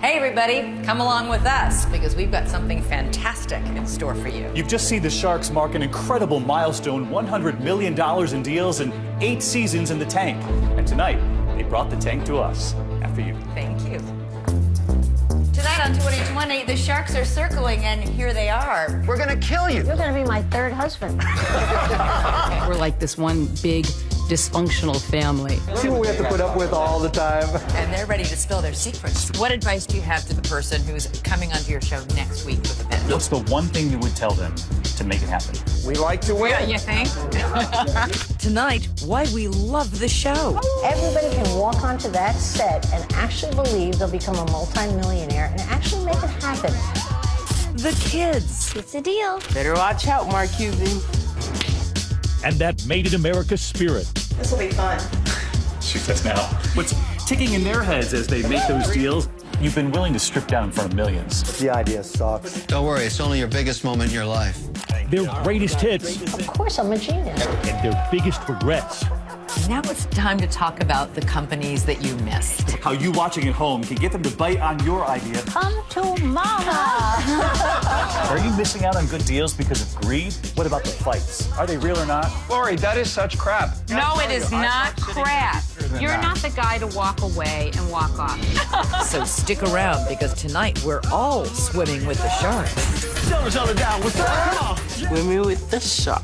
Hey everybody, come along with us because we've got something fantastic in store for you. You've just seen the Sharks mark an incredible milestone, $100 million in deals and 8 seasons in the tank. And tonight, they brought the tank to us. After you. Thank you. Tonight on 2020, the Sharks are circling, and here they are. We're gonna kill you. You're gonna be my third husband. We're like this one big dysfunctional family. See what we have to put up with all the time. And they're ready to spill their secrets. What advice do you have to the person who's coming onto your show next week with a pitch? What's the one thing you would tell them to make it happen? We like to win. Yeah, you think? Tonight, why we love the show. Everybody can walk onto that set and actually believe they'll become a multi-millionaire and actually make it happen. The kids. It's a deal. Better watch out, Mark Cuban. And that Made in America spirit. This will be fun. Shoot us now. What's ticking in their heads as they make those deals? You've been willing to strip down in front of millions. The idea sucks. Don't worry, it's only your biggest moment in your life. Their greatest hits Of course, I'm a genius. and their biggest regrets. Now it's time to talk about the companies that you missed. How you watching at home can get them to bite on your idea. Come to mama. Are you missing out on good deals because of greed? What about the fights? Are they real or not? Lori, that is such crap. No, it is not crap. You're not the guy to walk away and walk off. So stick around because tonight we're all swimming with the Sharks. Swimming with the shark.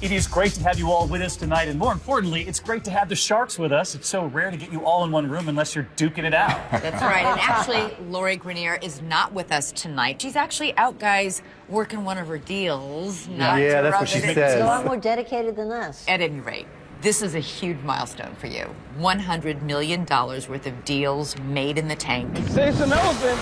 It is great to have you all with us tonight, and more importantly, it's great to have the Sharks with us. It's so rare to get you all in one room unless you're duking it out. That's right. And actually, Lori Grenier is not with us tonight. She's actually out, guys, working one of her deals. Not Yeah, to that's rub what she it in. said. It's a lot more dedicated than us. At any rate, this is a huge milestone for you. $100 million worth of deals made in the tank. Say some elephant.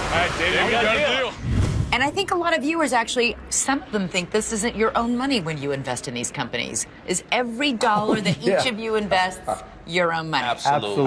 And I think a lot of viewers actually, some of them think this isn't your own money when you invest in these companies. Is every dollar that each of you invests your own money? Absolutely.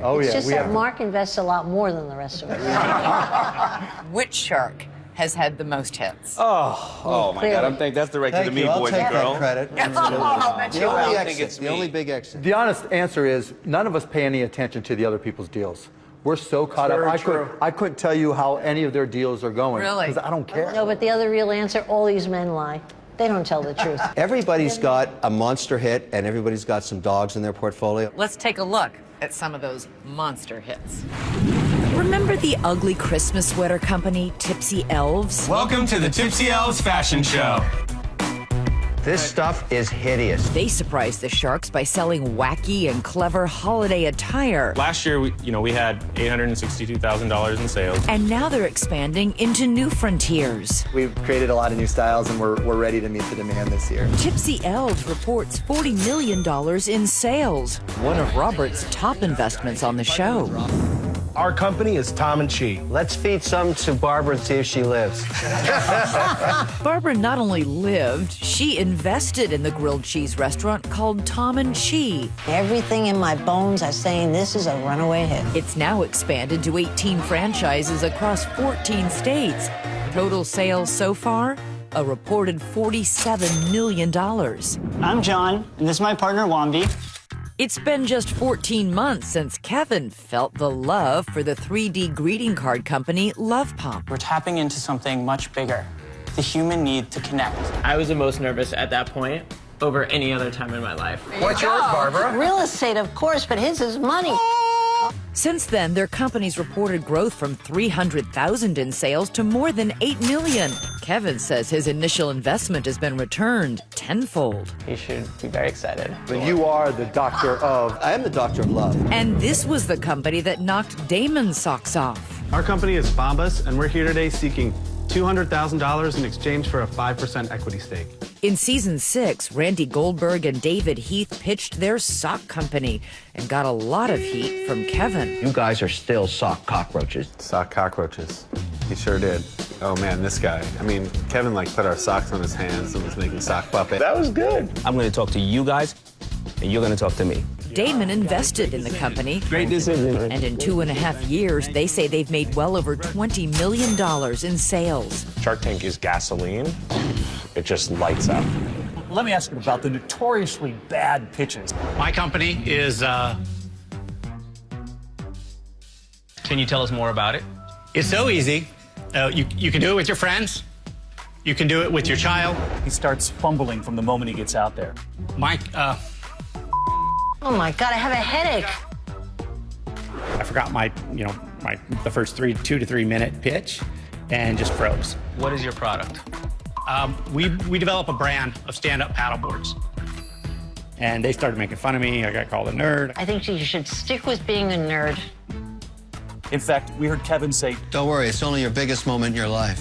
Oh, It's yeah. just that Mark invests a lot more than the rest of us. Which shark has had the most hits? Oh my God! I think that's directed to me, I'll boys take and that girls. credit. The only exit, the only big exit. The honest answer is none of us pay any attention to the other people's deals. We're so caught up. I couldn't tell you how any of their deals are going. Really? Because I don't care. No, but the other real answer, all these men lie. They don't tell the truth. Everybody's got a monster hit, and everybody's got some dogs in their portfolio. Let's take a look at some of those monster hits. Remember the ugly Christmas sweater company, Tipsy Elves? Welcome to the Tipsy Elves Fashion Show. This stuff is hideous. They surprised the Sharks by selling wacky and clever holiday attire. Last year, we had $862,000 in sales. And now they're expanding into new frontiers. We've created a lot of new styles, and we're ready to meet the demand this year. Tipsy Elves reports $40 million in sales, one of Robert's top investments on the show. Our company is Tom and Chi. Let's feed some to Barbara and see if she lives. Barbara not only lived, she invested in the grilled cheese restaurant called Tom and Chi. Everything in my bones are saying this is a runaway hit. It's now expanded to 18 franchises across 14 states. Total sales so far, a reported $47 million. I'm John, and this is my partner, Wambi. It's been just 14 months since Kevin felt the love for the 3D greeting card company Love Pop. We're tapping into something much bigger, the human need to connect. I was the most nervous at that point over any other time in my life. What's yours, Barbara? Real estate, of course, but his is money. Since then, their company's reported growth from $300,000 in sales to more than $8 million. Kevin says his initial investment has been returned tenfold. You should be very excited. But you are the doctor of... I am the doctor of love. And this was the company that knocked Damon's socks off. Our company is Bombas, and we're here today seeking $200,000 in exchange for a 5% equity stake. In season 6, Randy Goldberg and David Heath pitched their sock company and got a lot of heat from Kevin. You guys are still sock cockroaches. Sock cockroaches. He sure did. Oh man, this guy. I mean, Kevin put our socks on his hands and was making sock puppet. That was good. I'm going to talk to you guys, and you're going to talk to me. Damon invested in the company. Great decision. And in 2.5 years, they say they've made well over $20 million in sales. Shark Tank is gasoline. It just lights up. Let me ask you about the notoriously bad pitches. My company is Can you tell us more about it? It's so easy. You can do it with your friends. You can do it with your child. He starts fumbling from the moment he gets out there. Mike, Oh my God, I have a headache. I forgot the first 2 to 3 minute pitch and just froze. What is your product? We develop a brand of stand-up paddleboards. And they started making fun of me. I got called a nerd. I think you should stick with being a nerd. In fact, we heard Kevin say, Don't worry, it's only your biggest moment in your life.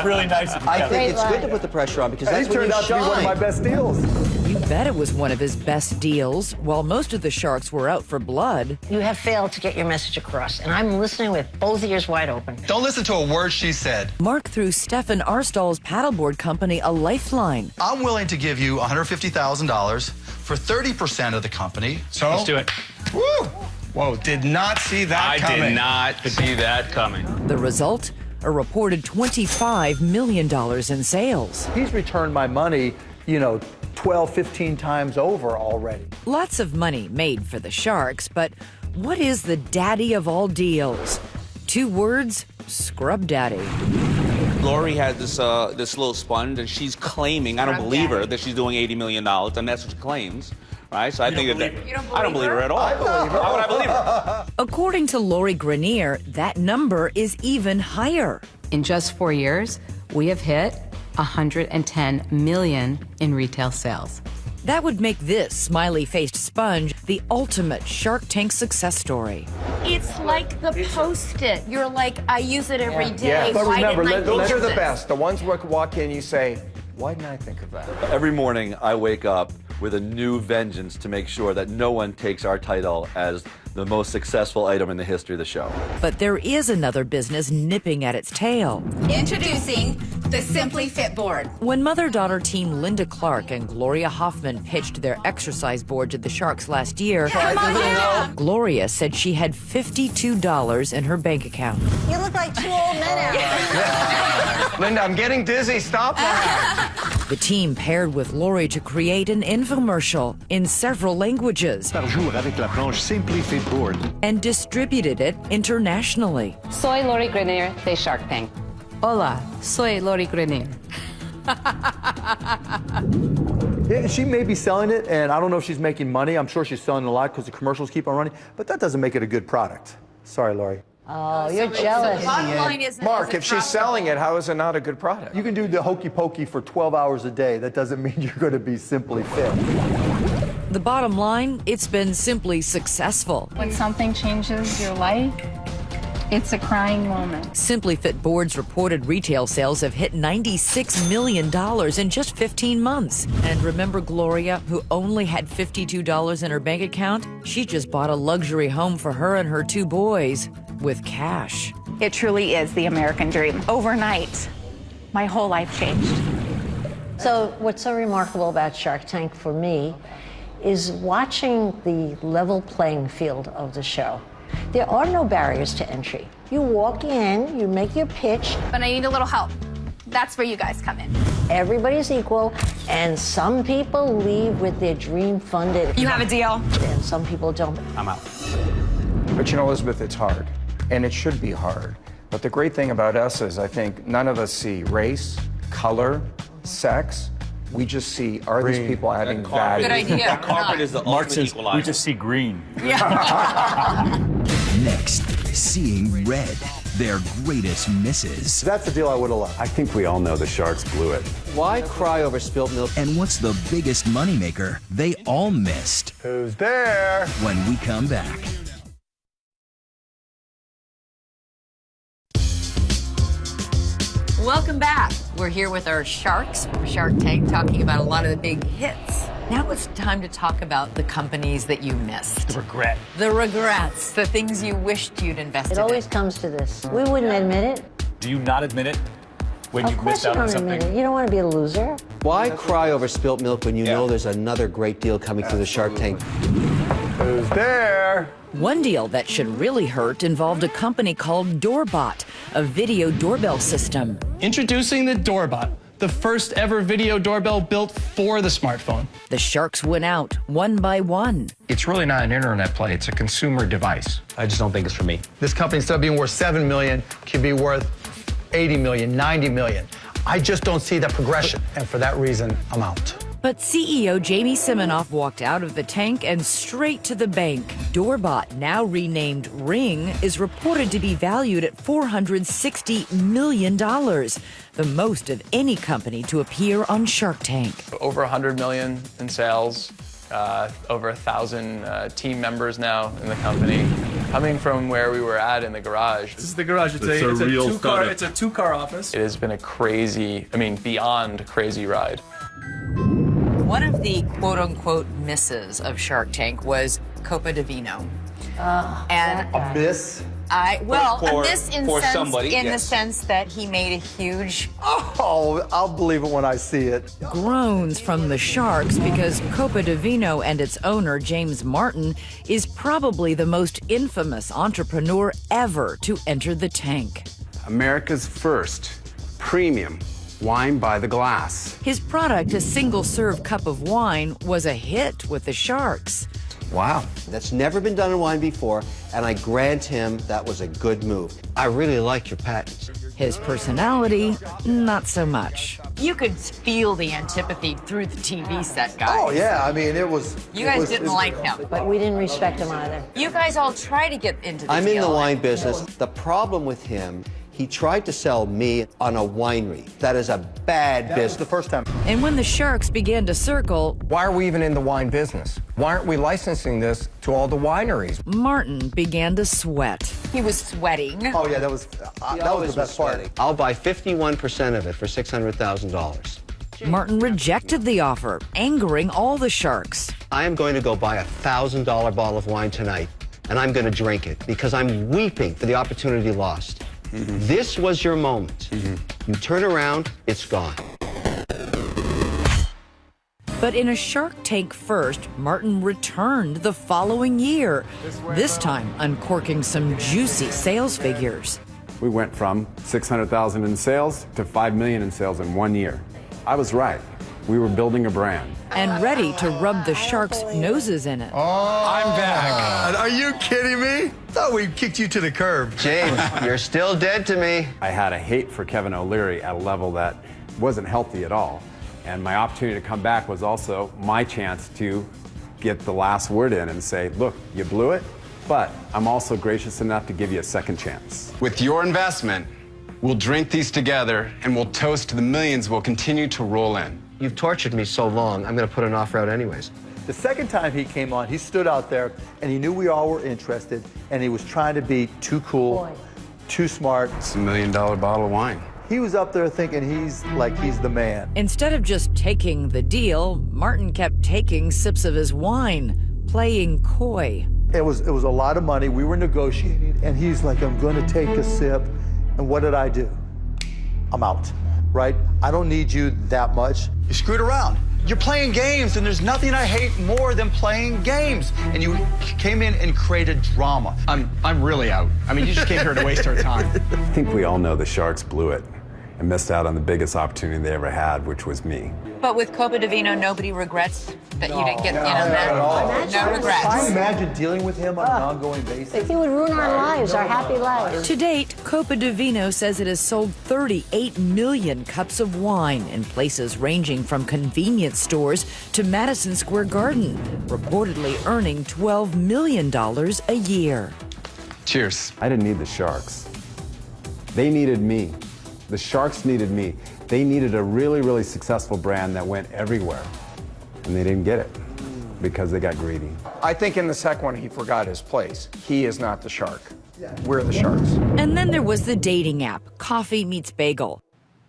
really nice of you, I Kevin. think it's good to put the pressure on because that's He when turned you out to be one of my shine. best deals. You bet it was one of his best deals. While most of the sharks were out for blood, You have failed to get your message across, and I'm listening with both ears wide open. Don't listen to a word she said. Mark threw Stefan Arstall's paddleboard company a lifeline. I'm willing to give you $150,000 for 30% of the company. So Let's do it. Woo! Whoa, did not see that coming. I did not see that coming. The result? A reported $25 million in sales. He's returned my money, 12, 15 times over already. Lots of money made for the sharks, but what is the daddy of all deals? 2 words, scrub daddy. Lori had this little sponge, and she's claiming, I don't believe her, that she's doing $80 million, and that's what she claims, right? So I think that I don't believe her at all. I believe her. Why would I believe her? According to Lori Grenier, that number is even higher. In just 4 years, we have hit 110 million in retail sales. That would make this smiley-faced sponge the ultimate Shark Tank success story. It's like the Post-it. You're like, I use it every day. But Why remember, didn't I those think are of the this? best. The ones where walk in, you say, why didn't I think of that? Every morning, I wake up with a new vengeance to make sure that no one takes our title as the most successful item in the history of the show. But there is another business nipping at its tail. Introducing the Simply Fit board. When mother-daughter team Linda Clark and Gloria Hoffman pitched their exercise board to the Sharks last year, Gloria said she had $52 in her bank account. You look like 2 old men out there. Linda, I'm getting dizzy. Stop that. The team paired with Lori to create an infomercial in several languages Par jour avec la planche Simply Fit board. and distributed it internationally. Soy Lori Grenier de Shark Tank. Hola, soy Lori Grenier. Yeah, she may be selling it, and I don't know if she's making money. I'm sure she's selling a lot because the commercials keep on running, but that doesn't make it a good product. Sorry, Lori. Oh, you're jealous. Mark, if she's selling it, how is it not a good product? You can do the hokey pokey for 12 hours a day. That doesn't mean you're going to be simply fit. The bottom line, it's been simply successful. When something changes your life, it's a crying moment. Simply Fit Board's reported retail sales have hit $96 million in just 15 months. And remember Gloria, who only had $52 in her bank account? She just bought a luxury home for her and her 2 boys with cash. It truly is the American dream. Overnight, my whole life changed. So what's so remarkable about Shark Tank for me is watching the level playing field of the show. There are no barriers to entry. You walk in, you make your pitch. But I need a little help. That's where you guys come in. Everybody's equal, and some people leave with their dream funded. You have a deal? And some people don't. I'm out. But Elizabeth, it's hard, and it should be hard. But the great thing about us is I think none of us see race, color, sex. We just see, are these people adding value? Good idea. That carpet is the Mark ultimate says, equalizer. we just see green. Next, seeing red, their greatest misses. That's the deal I would have loved. I think we all know the Sharks blew it. Why cry over spilt milk? And what's the biggest moneymaker they all missed? Who's there? When we come back. Welcome back. We're here with our sharks from Shark Tank talking about a lot of the big hits. Now it's time to talk about the companies that you missed. Regret. The regrets, the things you wished you'd invested It in. always comes to this. We wouldn't admit it. Do you not admit it when Of you've course missed you out on don't something? admit it. You don't want to be a loser. Why cry over spilt milk when you know there's another great deal coming through the Shark Tank? Who's there? One deal that should really hurt involved a company called Doorbot, a video doorbell system. Introducing the Doorbot, the first ever video doorbell built for the smartphone. The sharks went out one by one. It's really not an internet play, it's a consumer device. I just don't think it's for me. This company, instead of being worth $7 million, could be worth 80 million, 90 million. I just don't see that progression. And for that reason, I'm out. But CEO Jamie Siminoff walked out of the tank and straight to the bank. Doorbot, now renamed Ring, is reported to be valued at $460 million, the most of any company to appear on Shark Tank. Over 100 million in sales, over 1,000 team members now in the company. Coming from where we were at in the garage. This is the garage. It's a two-car office. It has been a crazy, beyond crazy ride. One of the quote-unquote misses of Shark Tank was Copa Divino. And a miss? A miss in somebody, the sense that he made a huge Oh, I'll believe it when I see it. groans from the Sharks because Copa Divino and its owner, James Martin, is probably the most infamous entrepreneur ever to enter the tank. America's first premium wine by the glass. His product, a single-serve cup of wine, was a hit with the Sharks. Wow. That's never been done in wine before, and I grant him that was a good move. I really like your patents. His personality, not so much. You could feel the antipathy through the TV set, guys. Oh, yeah. It was... You guys didn't like him. But we didn't respect him either. You guys all try to get into the I'm in deal. the wine business. The problem with him, he tried to sell me on a winery. That is a bad business. That was the first time. And when the Sharks began to circle, Why are we even in the wine business? Why aren't we licensing this to all the wineries? Martin began to sweat. He was sweating. Oh, yeah, that was the best part. I'll buy 51% of it for $600,000. Martin rejected the offer, angering all the Sharks. I am going to go buy a $1,000 bottle of wine tonight, and I'm going to drink it because I'm weeping for the opportunity lost. This was your moment. You turn around, it's gone. But in a Shark Tank first, Martin returned the following year, this time uncorking some juicy sales figures. We went from 600,000 in sales to 5 million in sales in 1 year. I was right. We were building a brand. And ready to rub the Sharks' noses in it. I'm back. Are you kidding me? Thought we kicked you to the curb. James, you're still dead to me. I had a hate for Kevin O'Leary at a level that wasn't healthy at all. And my opportunity to come back was also my chance to get the last word in and say, look, you blew it, but I'm also gracious enough to give you a second chance. With your investment, we'll drink these together and we'll toast to the millions we'll continue to roll in. You've tortured me so long, I'm going to put an offer out anyways. The second time he came on, he stood out there and he knew we all were interested and he was trying to be too cool, too smart. It's $1 million bottle of wine. He was up there thinking he's the man. Instead of just taking the deal, Martin kept taking sips of his wine, playing coy. It was a lot of money. We were negotiating and he's like, I'm going to take a sip. And what did I do? I'm out, right? I don't need you that much. You screwed around. You're playing games, and there's nothing I hate more than playing games. And you came in and created drama. I'm really out. You just came here to waste our time. I think we all know the Sharks blew it and missed out on the biggest opportunity they ever had, which was me. But with Copa Divino, nobody regrets that you didn't get in on that. No regrets. Can you imagine dealing with him on an ongoing basis? He would ruin our lives, our happy lives. To date, Copa Divino says it has sold 38 million cups of wine in places ranging from convenience stores to Madison Square Garden, reportedly earning $12 million a year. Cheers. I didn't need the Sharks. They needed me. The Sharks needed me. They needed a really, really successful brand that went everywhere. And they didn't get it because they got greedy. I think in the second one, he forgot his place. He is not the shark. We're the Sharks. And then there was the dating app, Coffee Meets Bagel.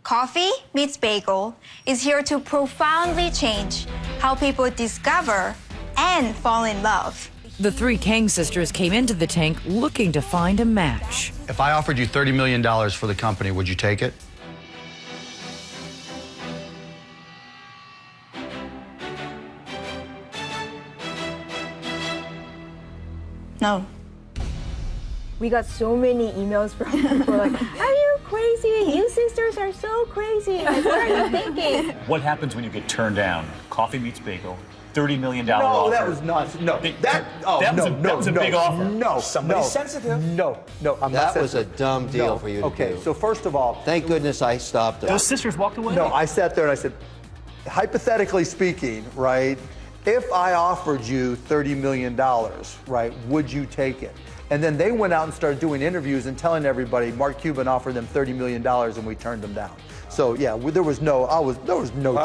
Coffee Meets Bagel is here to profoundly change how people discover and fall in love. The three Kang sisters came into the tank looking to find a match. If I offered you $30 million for the company, would you take it? No. We got so many emails from people like, are you crazy? You sisters are so crazy. Like, what are you thinking? What happens when you get turned down? Coffee Meets Bagel, $30 million No, offer. that was not. No, that was a big offer. No, Somebody's no, sensitive. No, I'm not That was a sensitive. dumb deal No. for you to Okay, do. so first of all, Thank goodness I stopped it. Those sisters walked away. no, I sat there and I said, hypothetically speaking, right? If I offered you $30 million, right, would you take it? And then they went out and started doing interviews and telling everybody Mark Cuban offered them $30 million and we turned them down. So yeah, there was no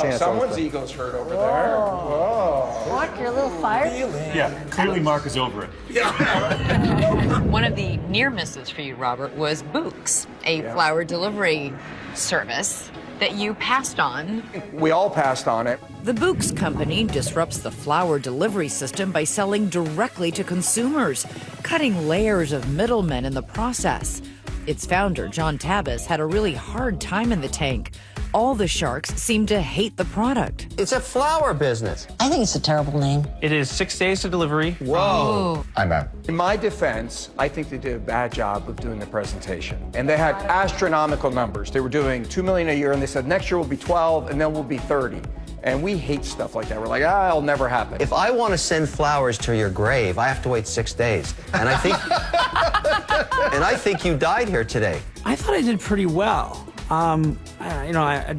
chance. Someone's ego's hurt over there. Whoa. Mark, you're a little fired. Yeah, clearly Mark is over it. One of the near misses for you, Robert, was Books, a flower delivery service that you passed on. We all passed on it. The Books company disrupts the flower delivery system by selling directly to consumers, cutting layers of middlemen in the process. Its founder, John Tabbas, had a really hard time in the tank. All the sharks seem to hate the product. It's a flower business. I think it's a terrible name. It is 6 days to delivery. Whoa. I'm out. In my defense, I think they did a bad job of doing the presentation. And they had astronomical numbers. They were doing $2 million a year, and they said next year will be 12, and then we'll be 30. And we hate stuff like that. We're like, it'll never happen. If I want to send flowers to your grave, I have to wait 6 days. And I think, and I think you died here today. I thought I did pretty well. A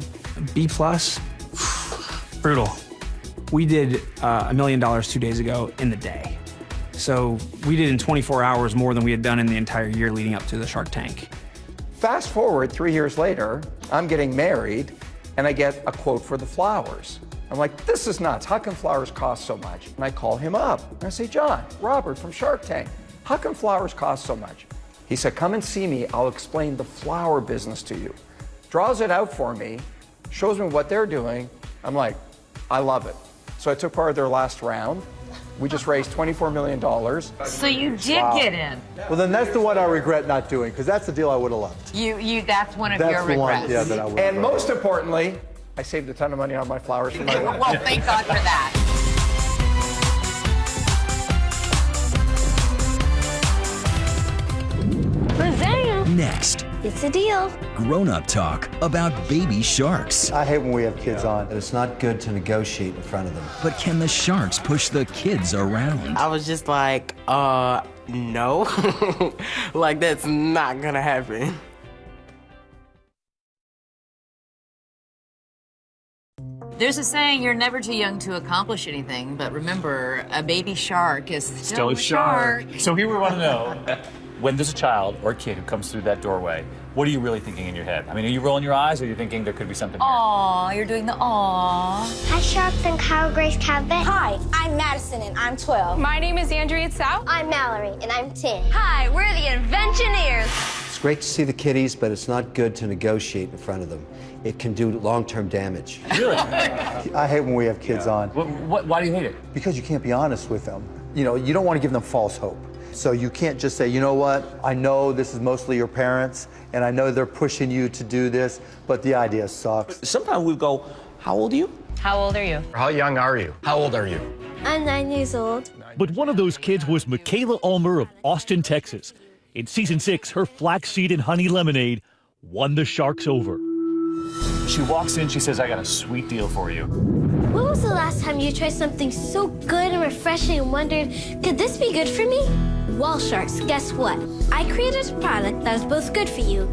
B plus. Brutal. We did $1 million 2 days ago in the day. So we did in 24 hours more than we had done in the entire year leading up to the Shark Tank. Fast forward 3 years later, I'm getting married, and I get a quote for the flowers. I'm like, this is nuts. How can flowers cost so much? And I call him up, and I say, John, Robert from Shark Tank, how can flowers cost so much? He said, come and see me. I'll explain the flower business to you. Draws it out for me, shows me what they're doing. I'm like, I love it. So I took part of their last round. We just raised $24 million. So you did get in. Well, then that's the one I regret not doing, because that's the deal I would have loved. That's one of your That's the one, regrets. yeah, that I would. And most importantly, I saved a ton of money on my flowers for my wife. Well, thank God for that. Next, It's a deal. grown-up talk about baby sharks. I hate when we have kids on. It's not good to negotiate in front of them. But can the sharks push the kids around? I was just like, no. Like, that's not gonna happen. There's a saying, you're never too young to accomplish anything, but remember, a baby shark is still a shark. So here we want to know, when there's a child or a kid who comes through that doorway, what are you really thinking in your head? I mean, are you rolling your eyes, or are you thinking there could be something here? Aw, you're doing the aw. Hi, Sharks and Kyle Grace Cabot. Hi, I'm Madison and I'm 12. My name is Andrea Tsao. I'm Mallory, and I'm 10. Hi, we're the Inventioneers. It's great to see the kitties, but it's not good to negotiate in front of them. It can do long-term damage. Really? I hate when we have kids on. Why do you hate it? Because you can't be honest with them. You know, you don't want to give them false hope. So you can't just say, you know what, I know this is mostly your parents, and I know they're pushing you to do this, but the idea sucks. Sometimes we go, how old are you? How old are you? How young are you? How old are you? I'm 9 years old. But one of those kids was Michaela Ulmer of Austin, Texas. In season 6, her flaxseed and honey lemonade won the sharks over. She walks in, she says, I got a sweet deal for you. When was the last time you tried something so good and refreshing and wondered, could this be good for me? Well, Sharks, guess what? I created a product that is both good for you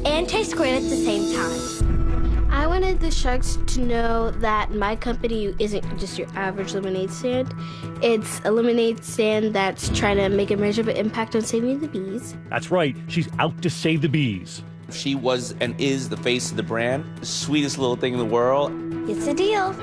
and tastes great at the same time. I wanted the Sharks to know that my company isn't just your average lemonade stand. It's a lemonade stand that's trying to make a measurable impact on saving the bees. That's right, she's out to save the bees. She was and is the face of the brand, the sweetest little thing in the world. It's a deal.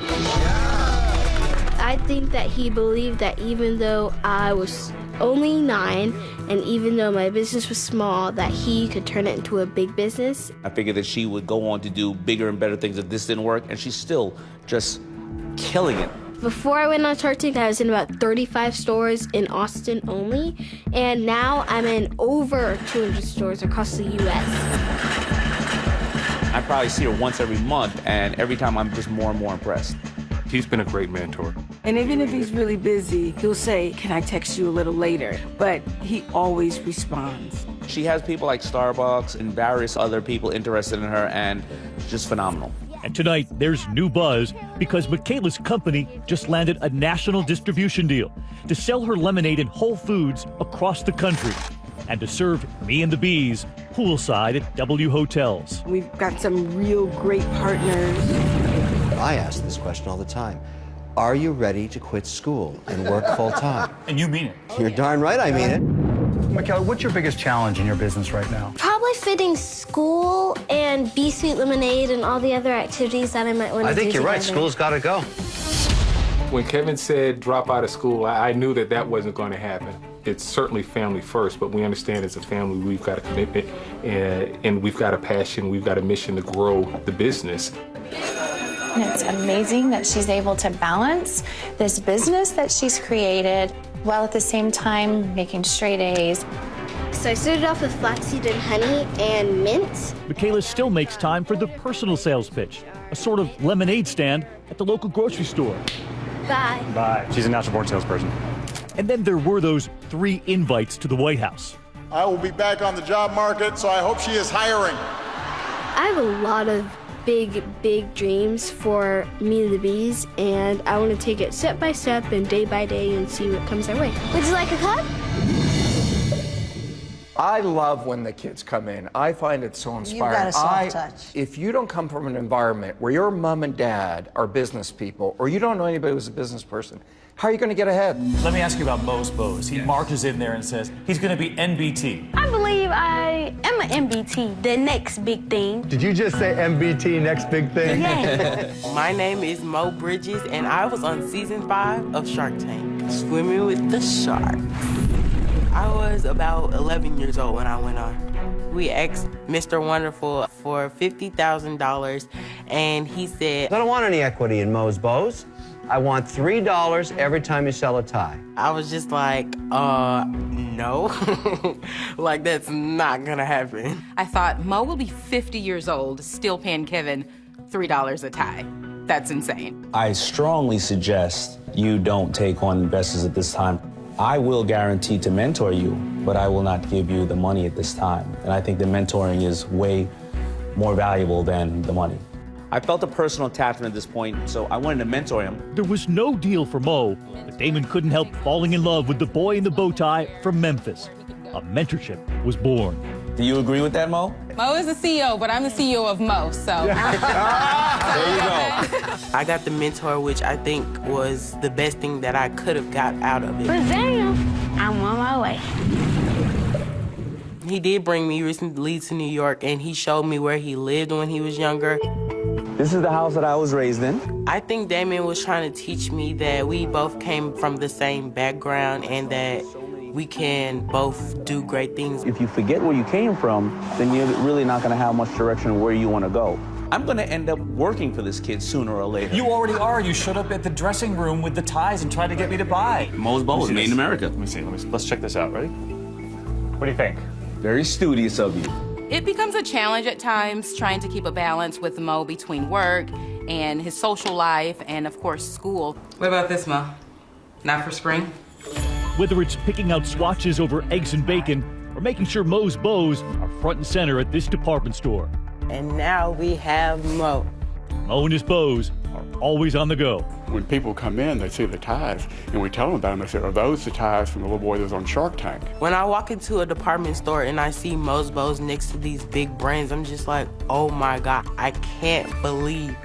I think that he believed that even though I was only 9, and even though my business was small, that he could turn it into a big business. I figured that she would go on to do bigger and better things if this didn't work, and she's still just killing it. Before I went on Shark Tank, I was in about 35 stores in Austin only, and now I'm in over 200 stores across the U.S. I probably see her once every month, and every time I'm just more and more impressed. He's been a great mentor. And even if he's really busy, he'll say, "Can I text you a little later?" But he always responds. She has people like Starbucks and various other people interested in her, and just phenomenal. And tonight, there's new buzz because Michaela's company just landed a national distribution deal to sell her lemonade in Whole Foods across the country and to serve me and the bees poolside at W hotels. We've got some real great partners. I ask this question all the time. Are you ready to quit school and work full time? And you mean it. You're darn right I mean it. Michaela, what's your biggest challenge in your business right now? Probably fitting school and Bee Sweet Lemonade and all the other activities that I might want to do. I think you're right. together. School's got to go. When Kevin said drop out of school, I knew that wasn't going to happen. It's certainly family first, but we understand as a family we've got a commitment and we've got a passion, we've got a mission to grow the business. And it's amazing that she's able to balance this business that she's created while at the same time making straight A's. So I started off with flaxseed and honey and mint. Michaela still makes time for the personal sales pitch, a sort of lemonade stand at the local grocery store. Bye. Bye. She's a natural born salesperson. And then there were those 3 invites to the White House. I will be back on the job market, so I hope she is hiring. I have a lot of big dreams for me and the bees, and I want to take it step by step and day by day and see what comes our way. Would you like a cup? I love when the kids come in. I find it so inspiring. You've got a soft touch. If you don't come from an environment where your mom and dad are business people, or you don't know anybody who's a business person, how are you going to get ahead? Let me ask you about Mo's Bows. He marches in there and says he's going to be NBT. I believe I am an MBT, the next big thing. Did you just say MBT, next big thing? Yeah. My name is Mo Bridges, and I was on season 5 of Shark Tank, swimming with the sharks. I was about 11 years old when I went on. We asked Mr. Wonderful for $50,000, and he said, I don't want any equity in Mo's Bows. I want $3 every time you sell a tie. I was just like, no. Like, that's not gonna happen. I thought Mo will be 50 years old, still paying Kevin $3 a tie. That's insane. I strongly suggest you don't take on investors at this time. I will guarantee to mentor you, but I will not give you the money at this time. And I think the mentoring is way more valuable than the money. I felt a personal attachment at this point, so I wanted to mentor him. There was no deal for Mo, but Damon couldn't help falling in love with the boy in the bow tie from Memphis. A mentorship was born. Do you agree with that, Mo? Mo is the CEO, but I'm the CEO of Mo, so. There you go. I got the mentor, which I think was the best thing that I could have got out of it. Daniel, I'm on my way. He did bring me recently to New York, and he showed me where he lived when he was younger. This is the house that I was raised in. I think Damien was trying to teach me that we both came from the same background and that we can both do great things. If you forget where you came from, then you're really not going to have much direction of where you want to go. I'm going to end up working for this kid sooner or later. You already are. You showed up at the dressing room with the ties and tried to get me to buy. Mo's Bows, made in America. Let me see. Let's check this out. Ready? What do you think? Very studious of you. It becomes a challenge at times trying to keep a balance with Mo between work and his social life and, of course, school. What about this, Mo? Not for spring? Whether it's picking out swatches over eggs and bacon or making sure Mo's Bows are front and center at this department store. And now we have Mo. Mo and his bows are always on the go. When people come in, they see the ties, and we tell them about them. I say, are those the ties from the little boy that was on Shark Tank? When I walk into a department store and I see Mo's Bows next to these big brands, I'm just like, oh my God, I can't believe.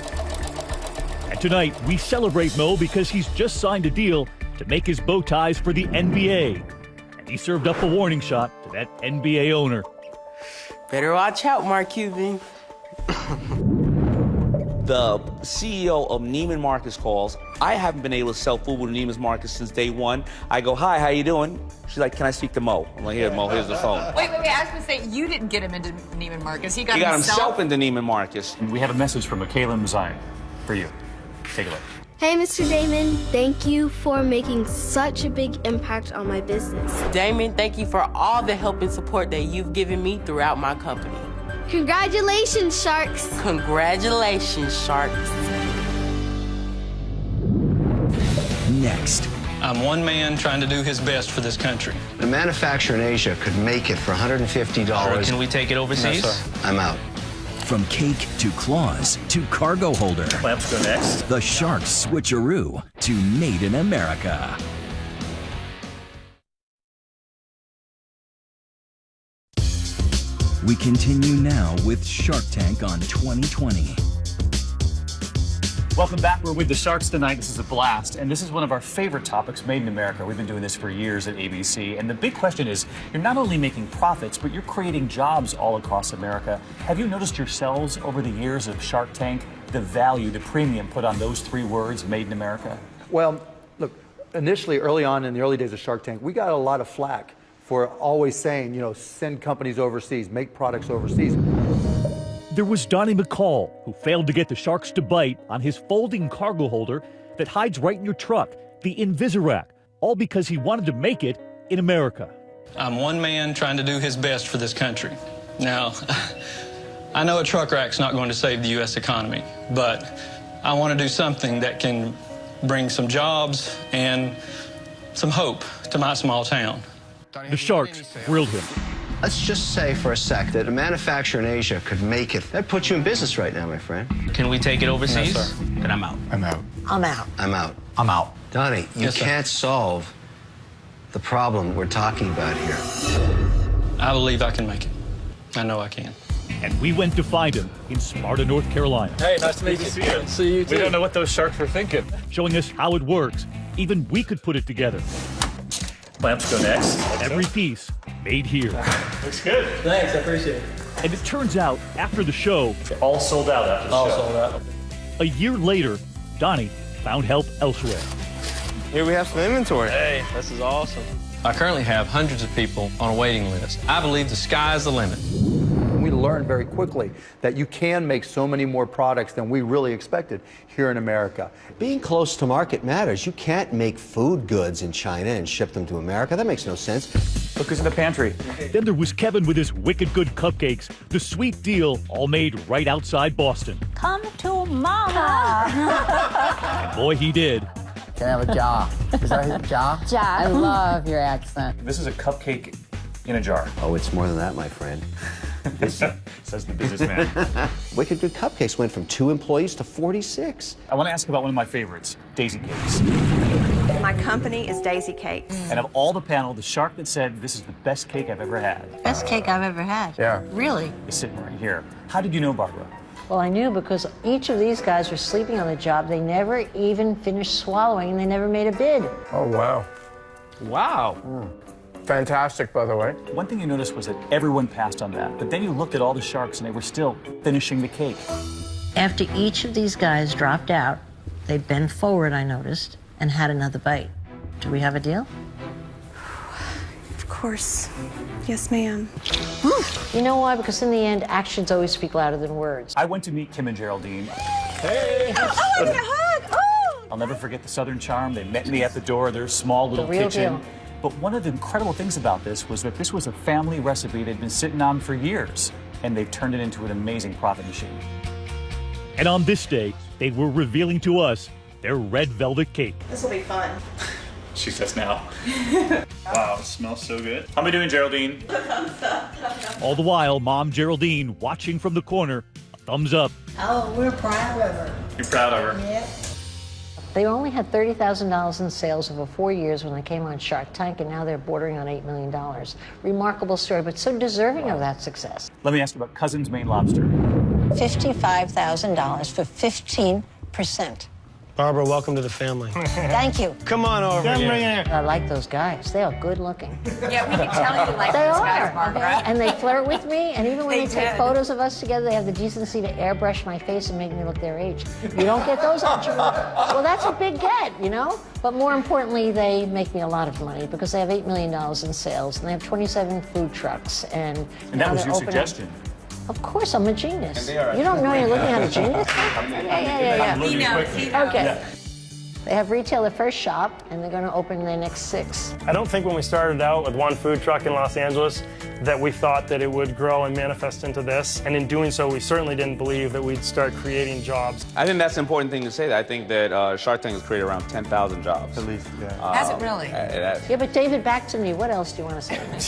And tonight, we celebrate Mo because he's just signed a deal to make his bow ties for the NBA. And he served up a warning shot to that NBA owner. Better watch out, Mark Cuban. The CEO of Neiman Marcus calls. I haven't been able to sell food with Neiman Marcus since day one. I go, hi, how you doing? She's like, can I speak to Mo? I'm like, here, Mo, here's the phone. Wait, I was going to say, you didn't get him into Neiman Marcus. He got himself into Neiman Marcus. We have a message from Michaela Mazzine for you. Take a look. Hey, Mr. Damon, thank you for making such a big impact on my business. Damon, thank you for all the help and support that you've given me throughout my company. Congratulations, Sharks. Congratulations, Sharks. next. I'm one man trying to do his best for this country. A manufacturer in Asia could make it for $150. Can we take it overseas? No, sir. I'm out. From cake to claws to cargo holder. Clamps go next. The Shark switcheroo to Made in America. We continue now with Shark Tank on 2020. Welcome back. We're with the Sharks tonight. This is a blast, and this is one of our favorite topics, Made in America. We've been doing this for years at ABC, and the big question is, you're not only making profits, but you're creating jobs all across America. Have you noticed yourselves over the years of Shark Tank, the value, the premium put on those three words, Made in America? Well, look, initially, early on in the early days of Shark Tank, we got a lot of flack for always saying, send companies overseas, make products overseas. There was Donnie McCall, who failed to get the sharks to bite on his folding cargo holder that hides right in your truck, the Invisirac, all because he wanted to make it in America. I'm one man trying to do his best for this country. Now, I know a truck rack's not going to save the U.S. economy, but I want to do something that can bring some jobs and some hope to my small town. The Sharks grilled him. Let's just say for a sec that a manufacturer in Asia could make it. That puts you in business right now, my friend. Can we take it overseas? No, sir. Then I'm out. I'm out. I'm out. I'm out. I'm out. Donnie, you Yes, sir. can't solve the problem we're talking about here. I believe I can make it. I know I can. And we went to find him in Sparta, North Carolina. Hey, nice to meet you. See you too. We don't know what those sharks were thinking. Showing us how it works. Even we could put it together. Clamps go next. Every piece made here. Looks good. Thanks, I appreciate it. And it turns out, after the show, All sold out after the show. All sold out. a year later, Donnie found help elsewhere. Here we have some inventory. Hey, this is awesome. I currently have hundreds of people on a waiting list. I believe the sky is the limit. We learned very quickly that you can make so many more products than we really expected here in America. Being close to market matters. You can't make food goods in China and ship them to America. That makes no sense. Look who's in the pantry. Then there was Kevin with his wicked good cupcakes, the sweet deal, all made right outside Boston. Come to mama. And boy, he did. Can I have a jar? Is that a jar? Jar. I love your accent. This is a cupcake in a jar. Oh, it's more than that, my friend. Says the businessman. Wicked Good Cupcakes went from 2 employees to 46. I want to ask about one of my favorites, Daisy Cakes. My company is Daisy Cakes. And of all the panel, the shark that said this is the best cake I've ever had. Best cake I've ever had. Yeah. Really? Is sitting right here. How did you know, Barbara? Well, I knew because each of these guys were sleeping on the job. They never even finished swallowing, and they never made a bid. Oh, wow. Wow. Fantastic, by the way. One thing you noticed was that everyone passed on that, but then you looked at all the sharks and they were still finishing the cake. After each of these guys dropped out, they bent forward, I noticed, and had another bite. Do we have a deal? Of course. Yes, ma'am. You know why? Because in the end, actions always speak louder than words. I went to meet Kim and Geraldine. Hey! Oh, I get a hug! Oh! I'll never forget the Southern Charm. They met me at the door of their small little The real kitchen. deal. But one of the incredible things about this was that this was a family recipe they'd been sitting on for years, and they've turned it into an amazing profit machine. And on this day, they were revealing to us their red velvet cake. This will be fun. She says now. Wow, it smells so good. How am I doing, Geraldine? All the while, Mom Geraldine watching from the corner, a thumbs up. Oh, we're proud of her. You're proud of her? Yep. They only had $30,000 in sales over 4 years when they came on Shark Tank, and now they're bordering on $8 million. Remarkable story, but so deserving of that success. Let me ask you about Cousin's Maine Lobster. $55,000 for 15%. Barbara, welcome to the family. Thank you. Come on over here. I like those guys. They are good looking. Yeah, we can tell you like They those are. guys, Barbara. And they flirt with me, and even when they take did. photos of us together, they have the decency to airbrush my face and make me look their age. You don't get those opportunities. Well, that's a big get, you know? But more importantly, they make me a lot of money because they have $8 million in sales, and they have 27 food trucks. And that now was they're your opening- suggestion. Of course, I'm a genius. And they are. You don't know you're looking at a genius? Yeah. I'm learning quickly. Okay. They have retail their first shop, and they're going to open their next 6. I don't think when we started out with one food truck in Los Angeles that we thought that it would grow and manifest into this. And in doing so, we certainly didn't believe that we'd start creating jobs. I think that's an important thing to say. I think that Shark Tank has created around 10,000 jobs. At least, yeah. Has it really? Yeah, but David, back to me. What else do you want to say to me?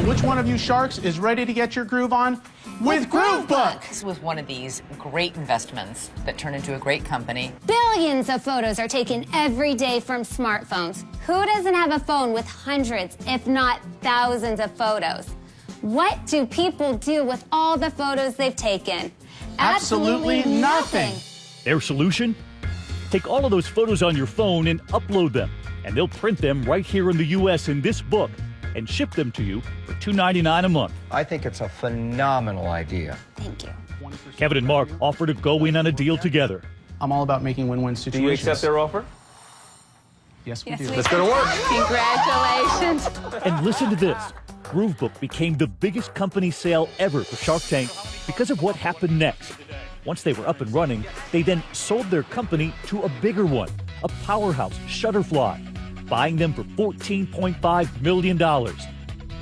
Which one of you sharks is ready to get your groove on? With Groovebook! This was one of these great investments that turned into a great company. Billions of photos are taken every day from smartphones. Who doesn't have a phone with hundreds, if not thousands of photos? What do people do with all the photos they've taken? Absolutely nothing. Their solution? Take all of those photos on your phone and upload them, and they'll print them right here in the U.S. in this book and ship them to you for $2.99 a month. I think it's a phenomenal idea. Thank you. Kevin and Mark offer to go in on a deal together. I'm all about making win-win situations. Do you accept their offer? Yes, we do. Let's go to work. Congratulations. And listen to this. Groovebook became the biggest company sale ever for Shark Tank because of what happened next. Once they were up and running, they then sold their company to a bigger one, a powerhouse, Shutterfly, buying them for $14.5 million.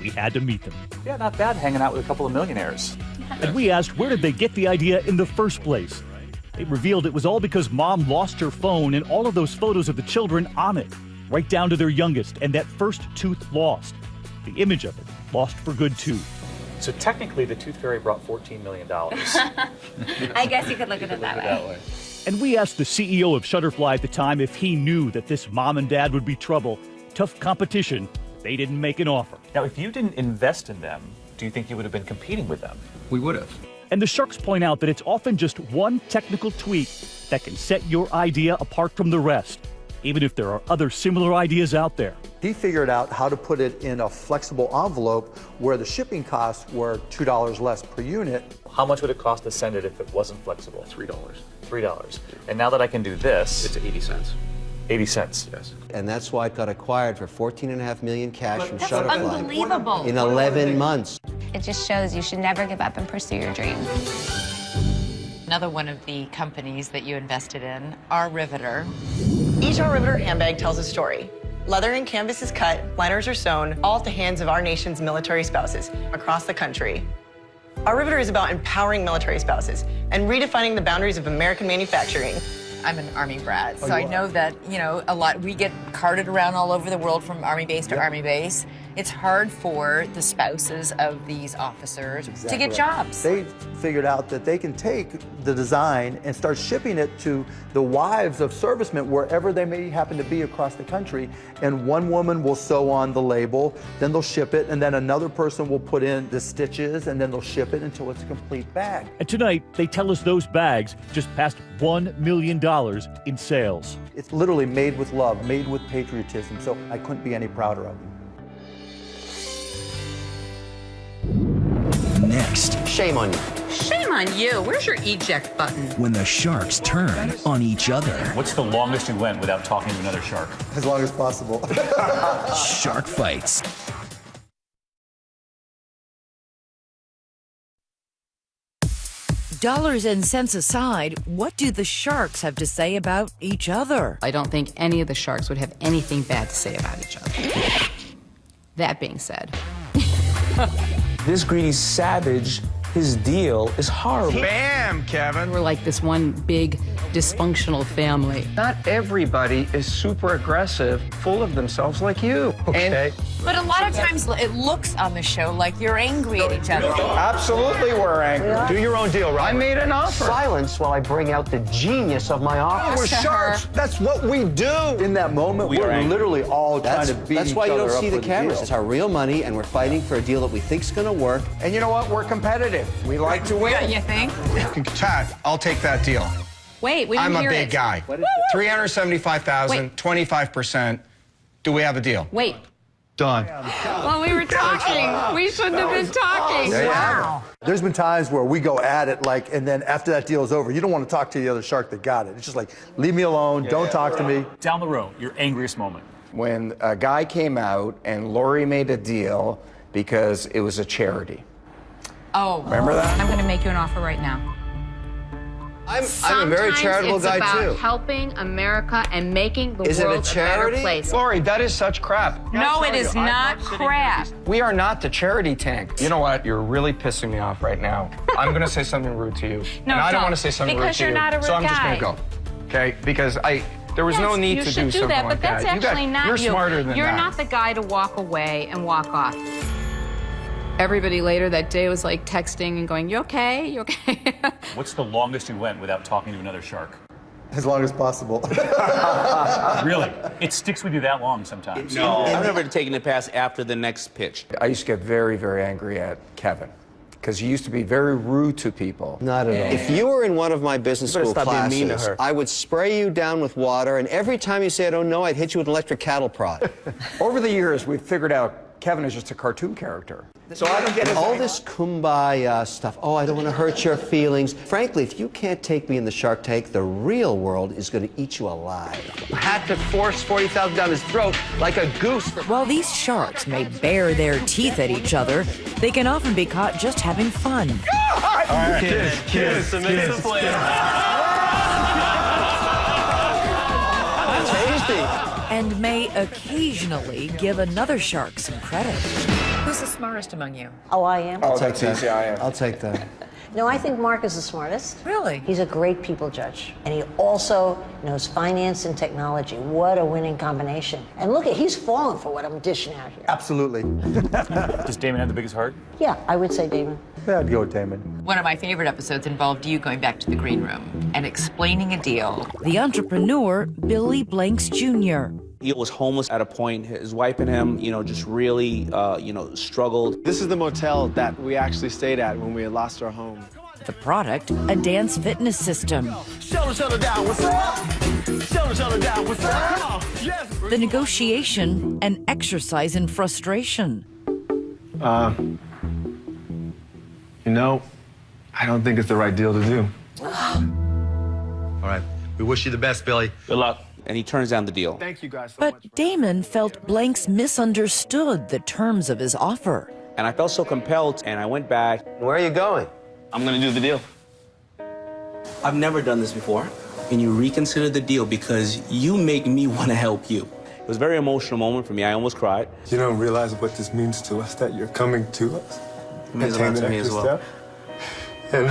We had to meet them. Yeah, not bad hanging out with a couple of millionaires. And we asked where did they get the idea in the first place. They revealed it was all because Mom lost her phone and all of those photos of the children on it, right down to their youngest, and that first tooth lost. The image of it lost for good too. So technically, the Tooth Fairy brought $14 million. I guess you could look at it that way. And we asked the CEO of Shutterfly at the time if he knew that this mom and dad would be trouble. Tough competition. They didn't make an offer. Now, if you didn't invest in them, do you think you would have been competing with them? We would have. And the Sharks point out that it's often just one technical tweak that can set your idea apart from the rest, even if there are other similar ideas out there. He figured out how to put it in a flexible envelope where the shipping costs were $2 less per unit. How much would it cost to send it if it wasn't flexible? $3. $3. And now that I can do this, it's 80 cents. 80 cents. Yes. And that's why it got acquired for $14.5 million cash from That's Shutterfly. unbelievable. In 11 months. It just shows you should never give up and pursue your dreams. Another one of the companies that you invested in, our Riveter. Each Our Riveter handbag tells a story. Leather and canvas is cut, liners are sewn, all at the hands of our nation's military spouses across the country. Our Riveter is about empowering military spouses and redefining the boundaries of American manufacturing. I'm an Army brat, so I know that, a lot, we get carted around all over the world from Army base to Army base. It's hard for the spouses of these officers to get jobs. They figured out that they can take the design and start shipping it to the wives of servicemen wherever they may happen to be across the country. And one woman will sew on the label, then they'll ship it, and then another person will put in the stitches, and then they'll ship it until it's a complete bag. And tonight, they tell us those bags just passed $1 million in sales. It's literally made with love, made with patriotism, so I couldn't be any prouder of them. Next, Shame on you. Shame on you. Where's your eject button? when the sharks turn on each other. What's the longest you went without talking to another shark? As long as possible. Shark fights. Dollars and cents aside, what do the sharks have to say about each other? I don't think any of the sharks would have anything bad to say about each other. That being said, This greedy savage, his deal is horrible. Bam, Kevin. we're like this one big dysfunctional family. Not everybody is super aggressive, full of themselves like you. Okay. But a lot of times it looks on the show like you're angry at each other. Absolutely, we're angry. Do your own deal, right? I made an offer. Silence while I bring out the genius of my offer. We're sharks. That's what we do. In that moment, we're literally all trying to beat That's each why you other don't up see the for cameras. deal. It's our real money, and we're fighting for a deal that we think's going to work. And you know what? We're competitive. We like to win. You think? Todd, I'll take that deal. Wait, we didn't I'm a hear big it. guy. Woo! 375,000, 25%. Do we have a deal? Wait. Done. Well, we were talking. We shouldn't have been talking. Wow. There's been times where we go at it, and then after that deal is over, you don't want to talk to the other shark that got it. It's just like, leave me alone, don't talk to me. Down the road, your angriest moment. When a guy came out and Lori made a deal because it was a charity. Oh. Remember that? I'm going to make you an offer right now. I'm a very charitable guy, Sometimes it's too. about helping America and making the Is it a world a charity? better place. Lori, that is such crap. No, it is not crap. We are not the charity tank. You know what? You're really pissing me off right now. I'm going to say something rude to you. No, and I don't don't. want to say something Because rude to you. you're not a rude so I'm just going guy. to go. Okay? Because there was no need to do something that, like but that's that. actually not You're you. smarter than You're that. not the guy to walk away and walk off. Everybody later that day was like texting and going, "You okay? You okay?" What's the longest you went without talking to another shark? As long as possible. Really? It sticks with you that long sometimes? No, I've never taken it past after the next pitch. I used to get very, very angry at Kevin because he used to be very rude to people. Not at all. If you were in one of my business You better school stop being mean to classes, her. I would spray you down with water, and every time you say I don't know, I'd hit you with an electric cattle prod. Over the years, we've figured out Kevin is just a cartoon character. So I don't get all this kumbaya stuff. Oh, I don't want to hurt your feelings. Frankly, if you can't take me in the Shark Tank, the real world is going to eat you alive. Had to force 40,000 down his throat like a goose. While these sharks may bare their teeth at each other, they can often be caught just having fun. All right, kiss. And may occasionally give another shark some credit. Who's the smartest among you? Oh, I am? Oh, that's easy. I am. I'll take that. No, I think Mark is the smartest. Really? He's a great people judge. And he also knows finance and technology. What a winning combination. And look, he's falling for what I'm dishing out here. Absolutely. Does Damon have the biggest heart? Yeah, I would say Damon. Yeah, I'd go with Damon. One of my favorite episodes involved you going back to the green room and explaining a deal. The entrepreneur, Billy Blanks Jr. He was homeless at a point. His wife and him, just really, struggled. This is the motel that we actually stayed at when we had lost our home. The product, a dance fitness system. Shoulder down, what's up? Shoulder down, what's up? Yes. The negotiation, an exercise in frustration. I don't think it's the right deal to do. All right. We wish you the best, Billy. Good luck. And he turns down the deal. Thank you guys so But much. Damon felt Blanks misunderstood the terms of his offer. And I felt so compelled, and I went back. Where are you going? I'm going to do the deal. I've never done this before. And you reconsider the deal because you make me want to help you. It was a very emotional moment for me. I almost cried. You don't realize what this means to us, that you're coming to us. It means a lot to me as well. And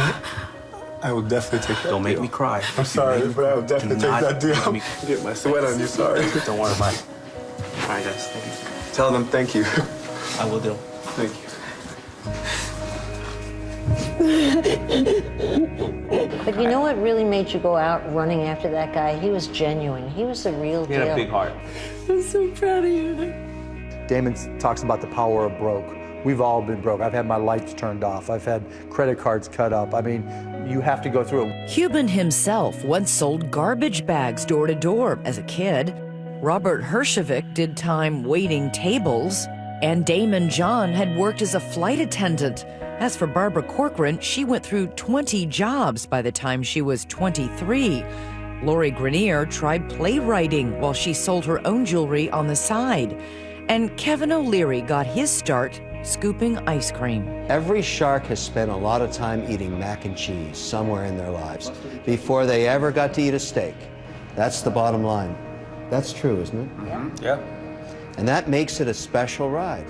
I will definitely take that Don't make me cry. I'm sorry, but I will definitely take that deal. Get my sweat on you, sorry. Don't worry about it. All right, guys, thank you. Tell them thank you. I will do. Thank you. But you know what really made you go out running after that guy? He was genuine. He was the real He deal. had a big heart. I'm so proud of you. Damon talks about the power of broke. We've all been broke. I've had my lights turned off. I've had credit cards cut up. I mean, you have to go through it. Cuban himself once sold garbage bags door to door as a kid. Robert Hershevik did time waiting tables. And Damon John had worked as a flight attendant. As for Barbara Corcoran, she went through 20 jobs by the time she was 23. Lori Grenier tried playwriting while she sold her own jewelry on the side. And Kevin O'Leary got his start scooping ice cream. Every shark has spent a lot of time eating mac and cheese somewhere in their lives before they ever got to eat a steak. That's the bottom line. That's true, isn't it? Yeah. And that makes it a special ride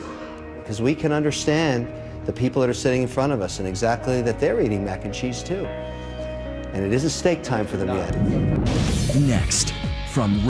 because we can understand the people that are sitting in front of us and exactly that they're eating mac and cheese too. And it isn't steak time for them yet. Next, from